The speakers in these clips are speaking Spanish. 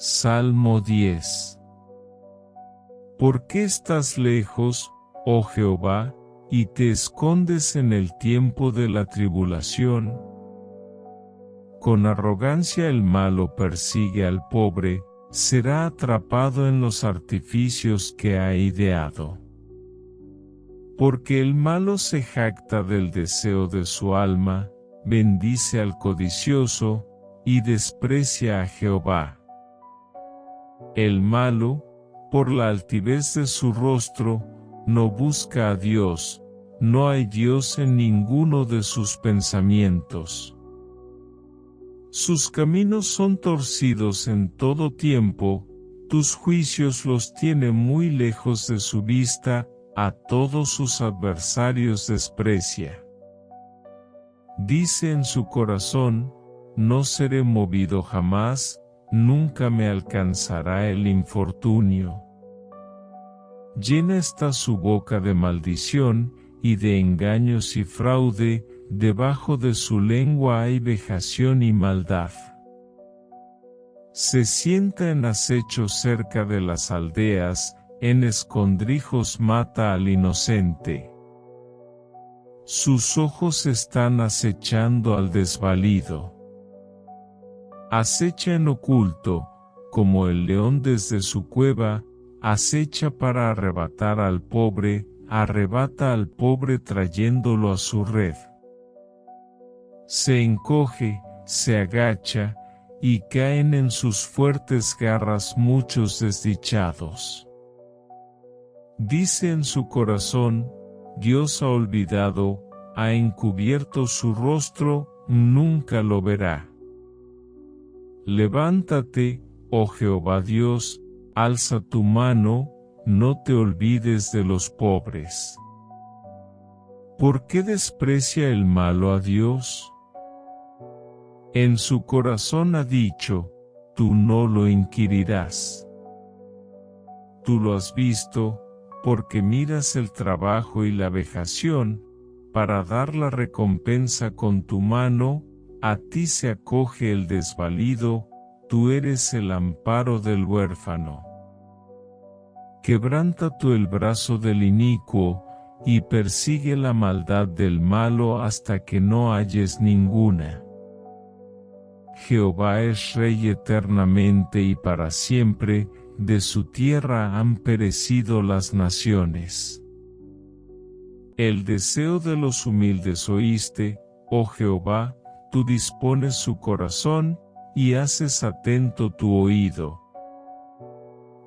Salmo 10. ¿Por qué estás lejos, oh Jehová, y te escondes en el tiempo de la tribulación? Con arrogancia el malo persigue al pobre, será atrapado en los artificios que ha ideado. Porque el malo se jacta del deseo de su alma, bendice al codicioso, y desprecia a Jehová. El malo, por la altivez de su rostro, no busca a Dios, no hay Dios en ninguno de sus pensamientos. Sus caminos son torcidos en todo tiempo, tus juicios los tiene muy lejos de su vista, a todos sus adversarios desprecia. Dice en su corazón, no seré movido jamás, nunca me alcanzará el infortunio. Llena está su boca de maldición, y de engaños y fraude, debajo de su lengua hay vejación y maldad. Se sienta en acecho cerca de las aldeas, en escondrijos mata al inocente. Sus ojos están acechando al desvalido. Acecha en oculto, como el león desde su cueva, acecha para arrebatar al pobre, arrebata al pobre trayéndolo a su red. Se encoge, se agacha, y caen en sus fuertes garras muchos desdichados. Dice en su corazón, Dios ha olvidado, ha encubierto su rostro, nunca lo verá. Levántate, oh Jehová Dios, alza tu mano, no te olvides de los pobres. ¿Por qué desprecia el malo a Dios? En su corazón ha dicho, tú no lo inquirirás. Tú lo has visto, porque miras el trabajo y la vejación, para dar la recompensa con tu mano, a ti se acoge el desvalido, tú eres el amparo del huérfano. Quebranta tú el brazo del inicuo, y persigue la maldad del malo hasta que no halles ninguna. Jehová es Rey eternamente y para siempre, de su tierra han perecido las naciones. El deseo de los humildes oíste, oh Jehová, tú dispones su corazón, y haces atento tu oído.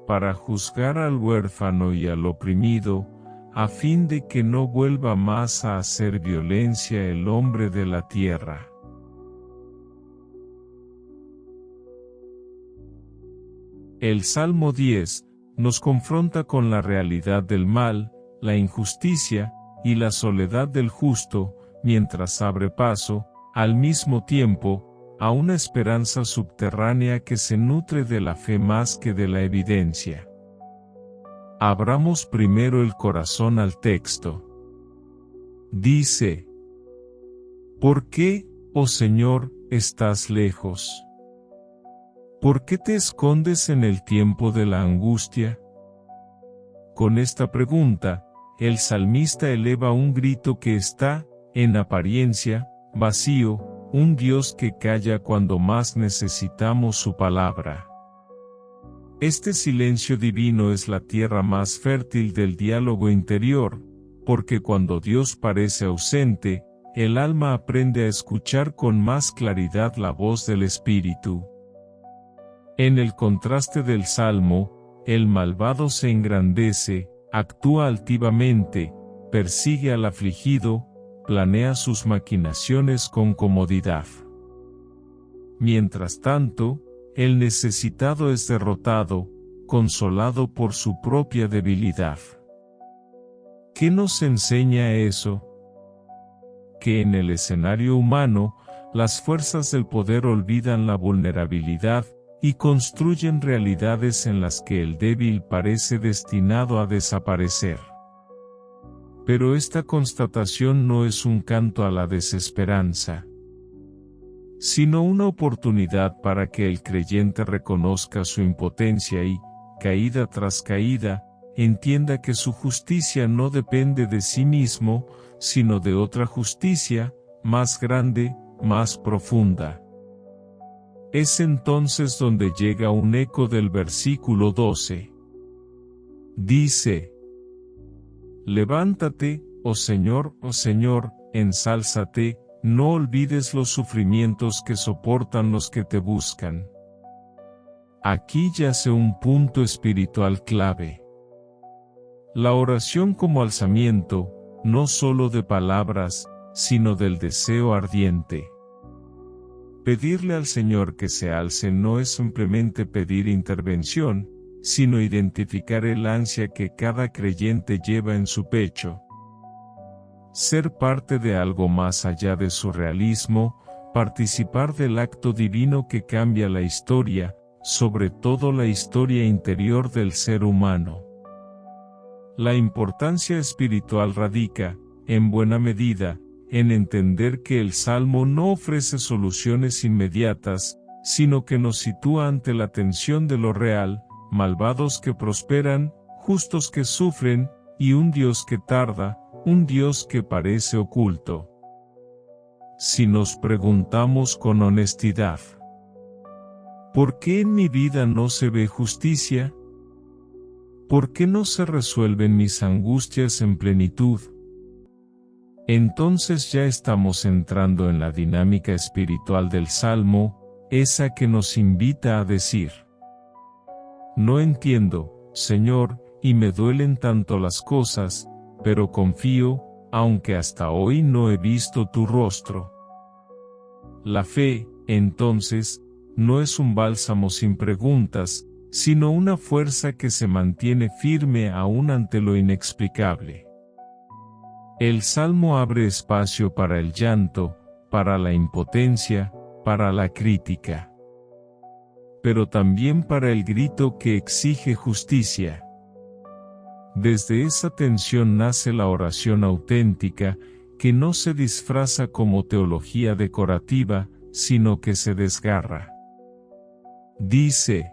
Para juzgar al huérfano y al oprimido, a fin de que no vuelva más a hacer violencia el hombre de la tierra. El Salmo 10 nos confronta con la realidad del mal, la injusticia, y la soledad del justo, mientras abre paso, al mismo tiempo, a una esperanza subterránea que se nutre de la fe más que de la evidencia. Abramos primero el corazón al texto. Dice: ¿Por qué, oh Señor, estás lejos? ¿Por qué te escondes en el tiempo de la angustia? Con esta pregunta, el salmista eleva un grito que está, en apariencia, vacío, un Dios que calla cuando más necesitamos su palabra. Este silencio divino es la tierra más fértil del diálogo interior, porque cuando Dios parece ausente, el alma aprende a escuchar con más claridad la voz del Espíritu. En el contraste del Salmo, el malvado se engrandece, actúa altivamente, persigue al afligido, planea sus maquinaciones con comodidad. Mientras tanto, el necesitado es derrotado, consolado por su propia debilidad. ¿Qué nos enseña eso? Que en el escenario humano, las fuerzas del poder olvidan la vulnerabilidad, y construyen realidades en las que el débil parece destinado a desaparecer. Pero esta constatación no es un canto a la desesperanza. sino una oportunidad para que el creyente reconozca su impotencia y, caída tras caída, entienda que su justicia no depende de sí mismo, sino de otra justicia, más grande, más profunda. Es entonces donde llega un eco del versículo 12. Dice: Levántate, oh Señor, ensálzate, no olvides los sufrimientos que soportan los que te buscan. Aquí yace un punto espiritual clave. La oración como alzamiento, no solo de palabras, sino del deseo ardiente. Pedirle al Señor que se alce no es simplemente pedir intervención, sino identificar el ansia que cada creyente lleva en su pecho. Ser parte de algo más allá de su realismo, participar del acto divino que cambia la historia, sobre todo la historia interior del ser humano. La importancia espiritual radica, en buena medida, en entender que el Salmo no ofrece soluciones inmediatas, sino que nos sitúa ante la tensión de lo real, malvados que prosperan, justos que sufren, y un Dios que tarda, un Dios que parece oculto. Si nos preguntamos con honestidad, ¿por qué en mi vida no se ve justicia? ¿Por qué no se resuelven mis angustias en plenitud? Entonces ya estamos entrando en la dinámica espiritual del Salmo, esa que nos invita a decir: No entiendo, Señor, y me duelen tanto las cosas, pero confío, aunque hasta hoy no he visto tu rostro. La fe, entonces, no es un bálsamo sin preguntas, sino una fuerza que se mantiene firme aún ante lo inexplicable. El Salmo abre espacio para el llanto, para la impotencia, para la crítica. Pero también para el grito que exige justicia. Desde esa tensión nace la oración auténtica, que no se disfraza como teología decorativa, sino que se desgarra. Dice: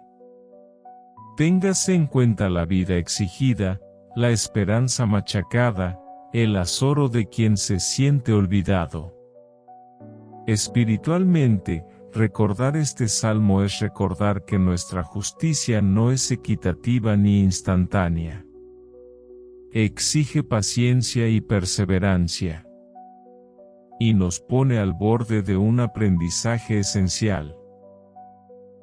Téngase en cuenta la vida exigida, la esperanza machacada, el azoro de quien se siente olvidado. Espiritualmente, recordar este salmo es recordar que nuestra justicia no es equitativa ni instantánea. Exige paciencia y perseverancia. Y nos pone al borde de un aprendizaje esencial.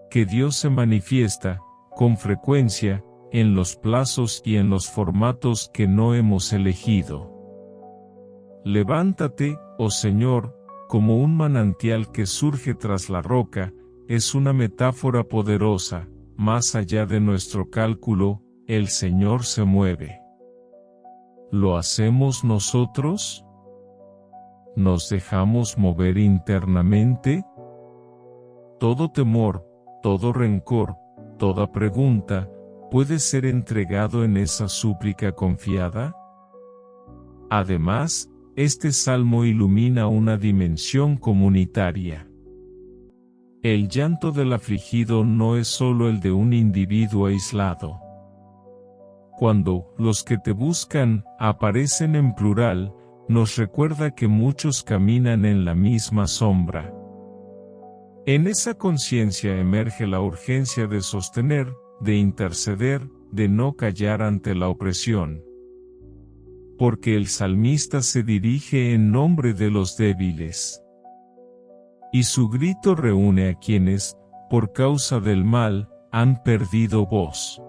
Que Dios se manifiesta, con frecuencia, en los plazos y en los formatos que no hemos elegido. Levántate, oh Señor, como un manantial que surge tras la roca, es una metáfora poderosa, más allá de nuestro cálculo, el Señor se mueve. ¿Lo hacemos nosotros? ¿Nos dejamos mover internamente? Todo temor, todo rencor, toda pregunta, ¿puede ser entregado en esa súplica confiada? Además, este salmo ilumina una dimensión comunitaria. El llanto del afligido no es solo el de un individuo aislado. Cuando los que te buscan aparecen en plural, nos recuerda que muchos caminan en la misma sombra. En esa conciencia emerge la urgencia de sostener, de interceder, de no callar ante la opresión. Porque el salmista se dirige en nombre de los débiles. Y su grito reúne a quienes, por causa del mal, han perdido voz.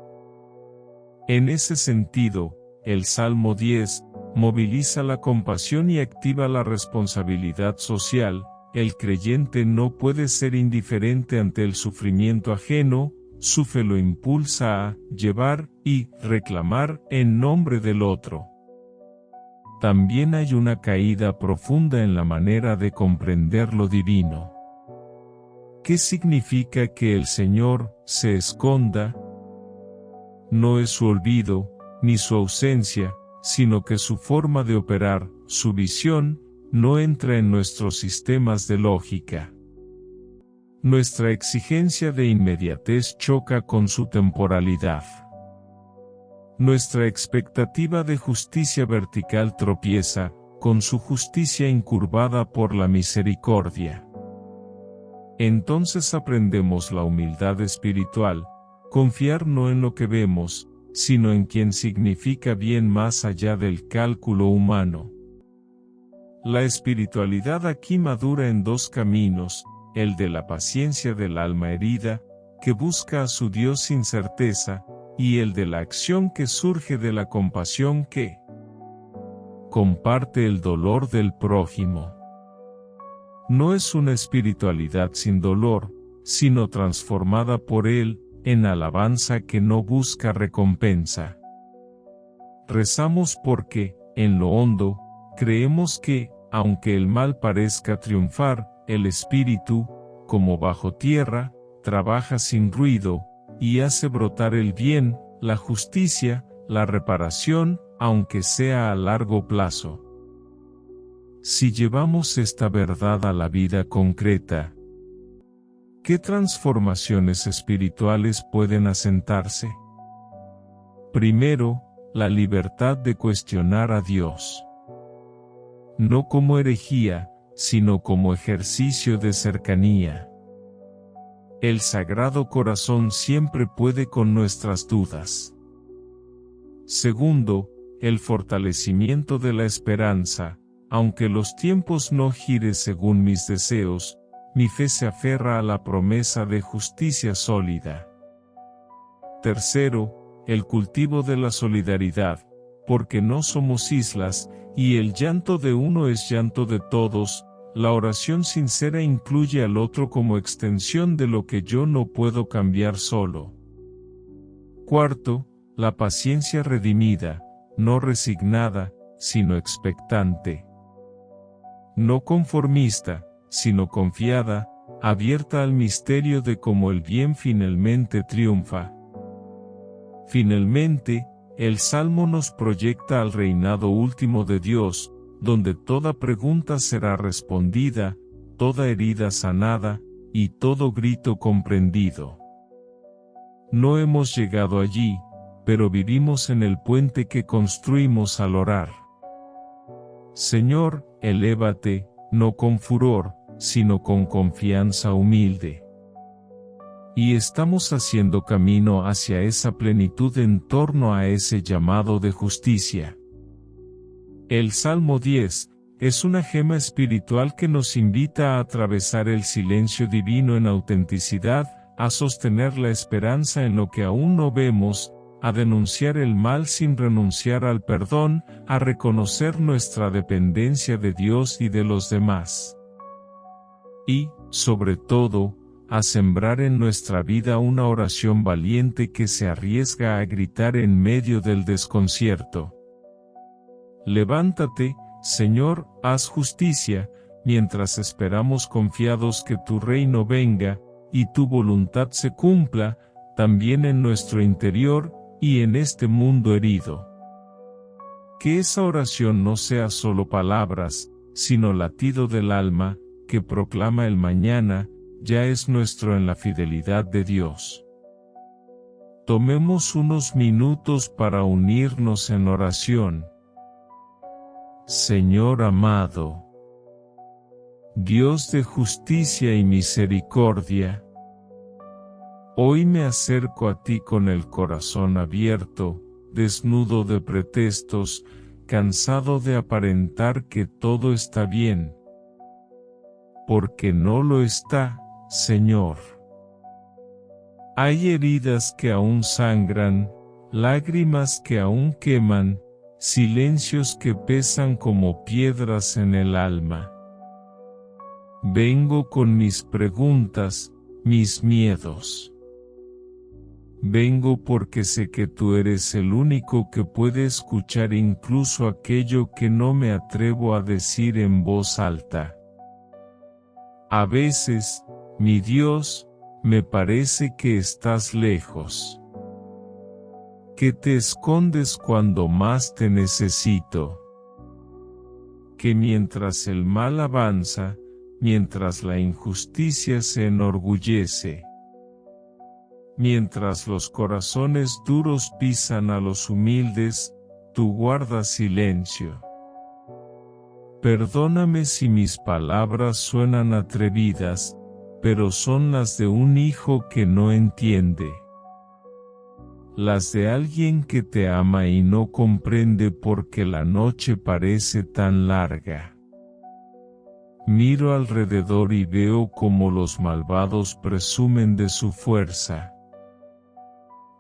En ese sentido, el Salmo 10 moviliza la compasión y activa la responsabilidad social. El creyente no puede ser indiferente ante el sufrimiento ajeno, su fe lo impulsa a llevar y reclamar en nombre del otro. También hay una caída profunda en la manera de comprender lo divino. ¿Qué significa que el Señor se esconda? No es su olvido, ni su ausencia, sino que su forma de operar, su visión, no entra en nuestros sistemas de lógica. nuestra exigencia de inmediatez choca con su temporalidad. Nuestra expectativa de justicia vertical tropieza con su justicia incurvada por la misericordia. Entonces aprendemos la humildad espiritual, confiar no en lo que vemos, sino en quien significa bien más allá del cálculo humano. La espiritualidad aquí madura en dos caminos, el de la paciencia del alma herida, que busca a su Dios sin certeza, y el de la acción que surge de la compasión que comparte el dolor del prójimo. No es una espiritualidad sin dolor, sino transformada por él, en alabanza que no busca recompensa. Rezamos porque, en lo hondo, creemos que, aunque el mal parezca triunfar, el espíritu, como bajo tierra, trabaja sin ruido, y hace brotar el bien, la justicia, la reparación, aunque sea a largo plazo. Si llevamos esta verdad a la vida concreta, ¿qué transformaciones espirituales pueden asentarse? Primero, la libertad de cuestionar a Dios. No como herejía, sino como ejercicio de cercanía. El Sagrado Corazón siempre puede con nuestras dudas. Segundo, el fortalecimiento de la esperanza. Aunque los tiempos no giren según mis deseos, mi fe se aferra a la promesa de justicia sólida. Tercero, el cultivo de la solidaridad, porque no somos islas, y el llanto de uno es llanto de todos. La oración sincera incluye al otro como extensión de lo que yo no puedo cambiar solo. Cuarto, la paciencia redimida, no resignada, sino expectante. No conformista, sino confiada, abierta al misterio de cómo el bien finalmente triunfa. Finalmente, el Salmo nos proyecta al reinado último de Dios, donde toda pregunta será respondida, toda herida sanada, y todo grito comprendido. No hemos llegado allí, pero vivimos en el puente que construimos al orar. Señor, elévate, no con furor, sino con confianza humilde. Y estamos haciendo camino hacia esa plenitud en torno a ese llamado de justicia. El Salmo 10 es una gema espiritual que nos invita a atravesar el silencio divino en autenticidad, a sostener la esperanza en lo que aún no vemos, a denunciar el mal sin renunciar al perdón, a reconocer nuestra dependencia de Dios y de los demás. Y, sobre todo, a sembrar en nuestra vida una oración valiente que se arriesga a gritar en medio del desconcierto. Levántate, Señor, haz justicia, mientras esperamos confiados que tu reino venga, y tu voluntad se cumpla, también en nuestro interior, y en este mundo herido. Que esa oración no sea solo palabras, sino latido del alma, que proclama el mañana, ya es nuestro en la fidelidad de Dios. Tomemos unos minutos para unirnos en oración. Señor amado, Dios de justicia y misericordia, hoy me acerco a ti con el corazón abierto, desnudo de pretextos, cansado de aparentar que todo está bien. Porque no lo está, Señor. Hay heridas que aún sangran, lágrimas que aún queman, silencios que pesan como piedras en el alma. Vengo con mis preguntas, mis miedos. Vengo porque sé que tú eres el único que puede escuchar incluso aquello que no me atrevo a decir en voz alta. A veces, mi Dios, me parece que estás lejos. Que te escondes cuando más te necesito. Que mientras el mal avanza, mientras la injusticia se enorgullece. Mientras los corazones duros pisan a los humildes, tú guardas silencio. Perdóname si mis palabras suenan atrevidas, pero son las de un hijo que no entiende. Las de alguien que te ama y no comprende porque la noche parece tan larga. Miro alrededor y veo cómo los malvados presumen de su fuerza.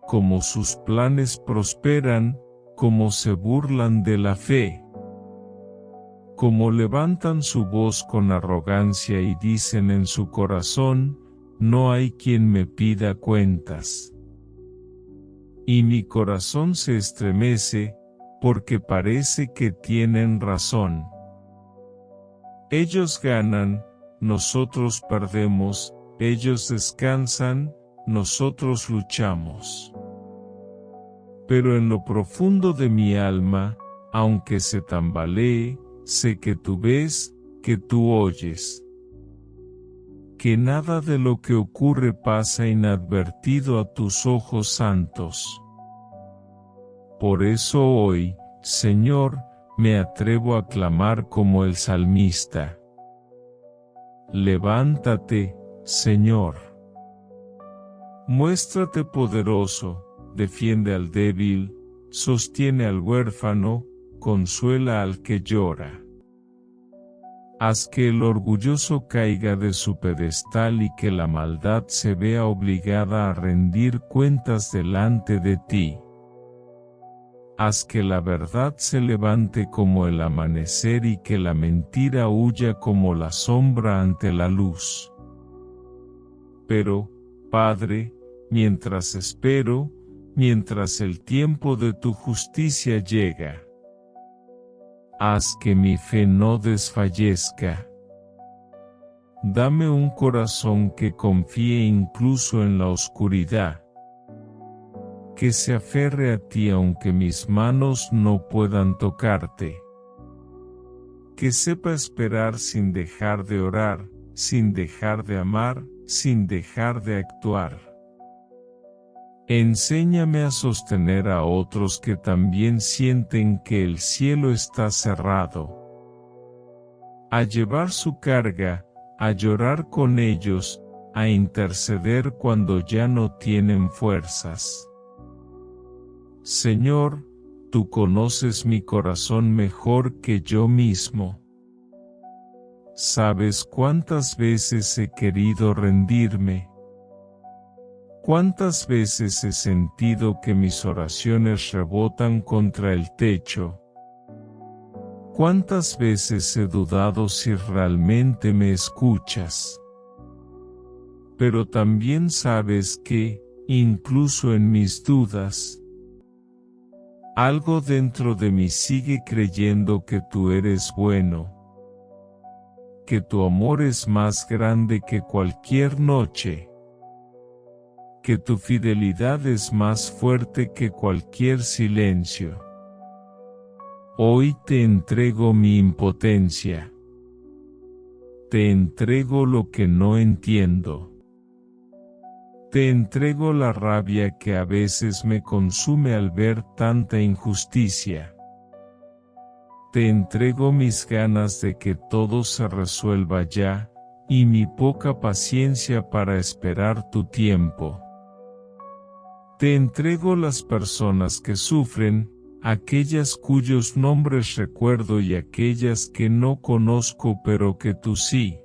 Cómo sus planes prosperan, cómo se burlan de la fe. Cómo levantan su voz con arrogancia y dicen en su corazón, no hay quien me pida cuentas. Y mi corazón se estremece, porque parece que tienen razón. Ellos ganan, nosotros perdemos, ellos descansan, nosotros luchamos. Pero en lo profundo de mi alma, aunque se tambalee, sé que tú ves, que tú oyes. Que nada de lo que ocurre pasa inadvertido a tus ojos santos. Por eso hoy, Señor, me atrevo a clamar como el salmista. Levántate, Señor. Muéstrate poderoso, defiende al débil, sostiene al huérfano, consuela al que llora. Haz que el orgulloso caiga de su pedestal y que la maldad se vea obligada a rendir cuentas delante de ti. Haz que la verdad se levante como el amanecer y que la mentira huya como la sombra ante la luz. Pero, Padre, mientras espero, mientras el tiempo de tu justicia llega, haz que mi fe no desfallezca. Dame un corazón que confíe incluso en la oscuridad, que se aferre a ti aunque mis manos no puedan tocarte, que sepa esperar sin dejar de orar, sin dejar de amar, sin dejar de actuar. Enséñame a sostener a otros que también sienten que el cielo está cerrado, a llevar su carga, a llorar con ellos, a interceder cuando ya no tienen fuerzas. Señor, tú conoces mi corazón mejor que yo mismo. Sabes cuántas veces he querido rendirme. ¿Cuántas veces he sentido que mis oraciones rebotan contra el techo? ¿Cuántas veces he dudado si realmente me escuchas? Pero también sabes que, incluso en mis dudas, algo dentro de mí sigue creyendo que tú eres bueno, que tu amor es más grande que cualquier noche, que tu fidelidad es más fuerte que cualquier silencio. Hoy te entrego mi impotencia. Te entrego lo que no entiendo. Te entrego la rabia que a veces me consume al ver tanta injusticia. Te entrego mis ganas de que todo se resuelva ya, y mi poca paciencia para esperar tu tiempo. Te entrego las personas que sufren, aquellas cuyos nombres recuerdo y aquellas que no conozco pero que tú sí.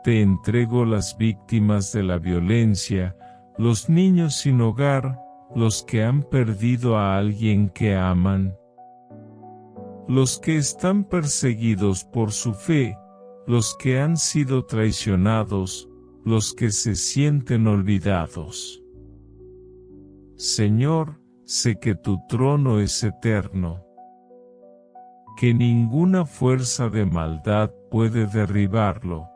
Te entrego las víctimas de la violencia, los niños sin hogar, los que han perdido a alguien que aman, los que están perseguidos por su fe, los que han sido traicionados, los que se sienten olvidados. Señor, sé que tu trono es eterno, que ninguna fuerza de maldad puede derribarlo,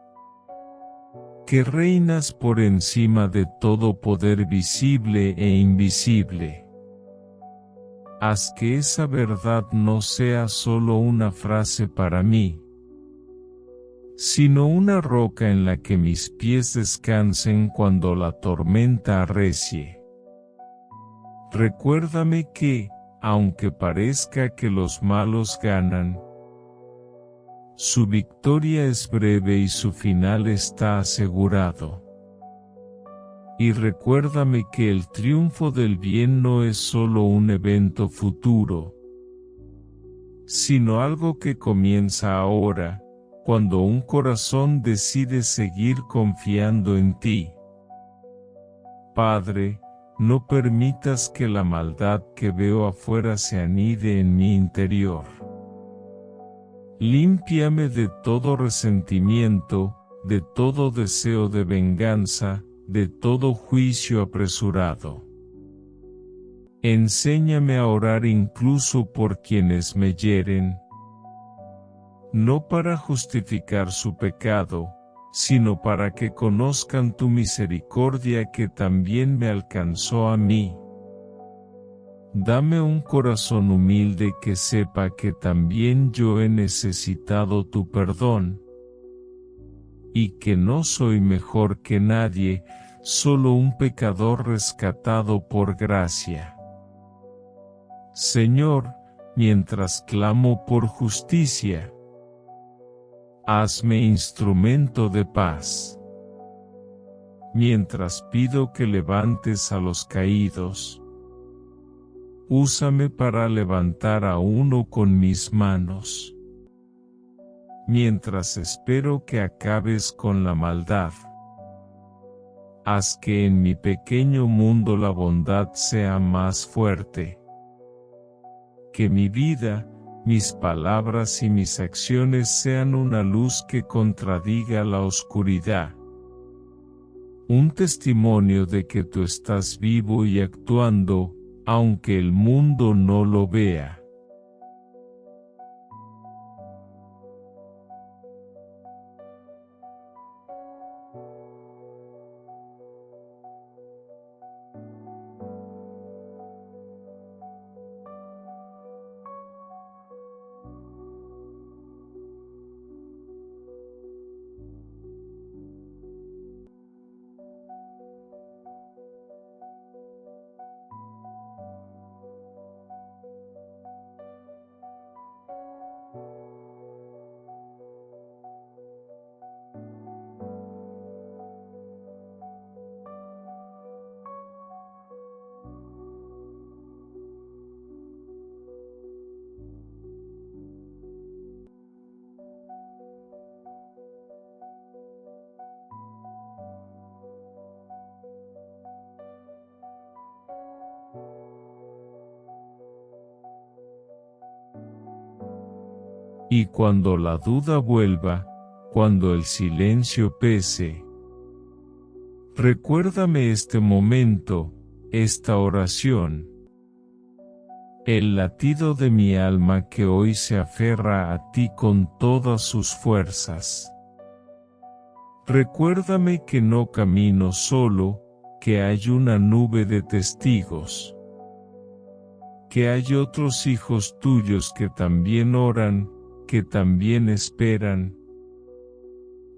que reinas por encima de todo poder visible e invisible. Haz que esa verdad no sea solo una frase para mí, sino una roca en la que mis pies descansen cuando la tormenta arrecie. Recuérdame que, aunque parezca que los malos ganan, su victoria es breve y su final está asegurado. Y recuérdame que el triunfo del bien no es solo un evento futuro, sino algo que comienza ahora, cuando un corazón decide seguir confiando en ti. Padre, no permitas que la maldad que veo afuera se anide en mi interior. Límpiame de todo resentimiento, de todo deseo de venganza, de todo juicio apresurado. Enséñame a orar incluso por quienes me hieren, no para justificar su pecado, sino para que conozcan tu misericordia que también me alcanzó a mí. Dame un corazón humilde que sepa que también yo he necesitado tu perdón, y que no soy mejor que nadie, solo un pecador rescatado por gracia. Señor, mientras clamo por justicia, hazme instrumento de paz. Mientras pido que levantes a los caídos, úsame para levantar a uno con mis manos. Mientras espero que acabes con la maldad, haz que en mi pequeño mundo la bondad sea más fuerte. Que mi vida, mis palabras y mis acciones sean una luz que contradiga la oscuridad. Un testimonio de que tú estás vivo y actuando, aunque el mundo no lo vea. Y cuando la duda vuelva, cuando el silencio pese, recuérdame este momento, esta oración, el latido de mi alma que hoy se aferra a ti con todas sus fuerzas. Recuérdame que no camino solo, que hay una nube de testigos, que hay otros hijos tuyos que también oran, que también esperan,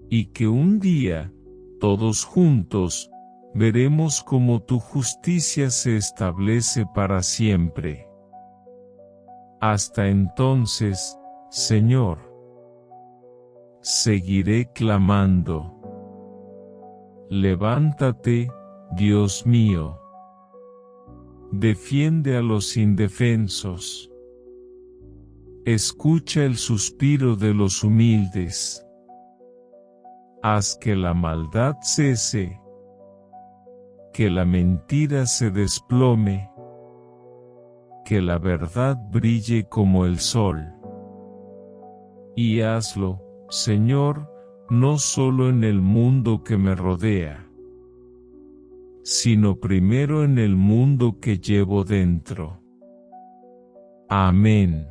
y que un día, todos juntos, veremos cómo tu justicia se establece para siempre. Hasta entonces, Señor, seguiré clamando. Levántate, Dios mío. Defiende a los indefensos. Escucha el suspiro de los humildes. Haz que la maldad cese, que la mentira se desplome, que la verdad brille como el sol. Y hazlo, Señor, no solo en el mundo que me rodea, sino primero en el mundo que llevo dentro. Amén.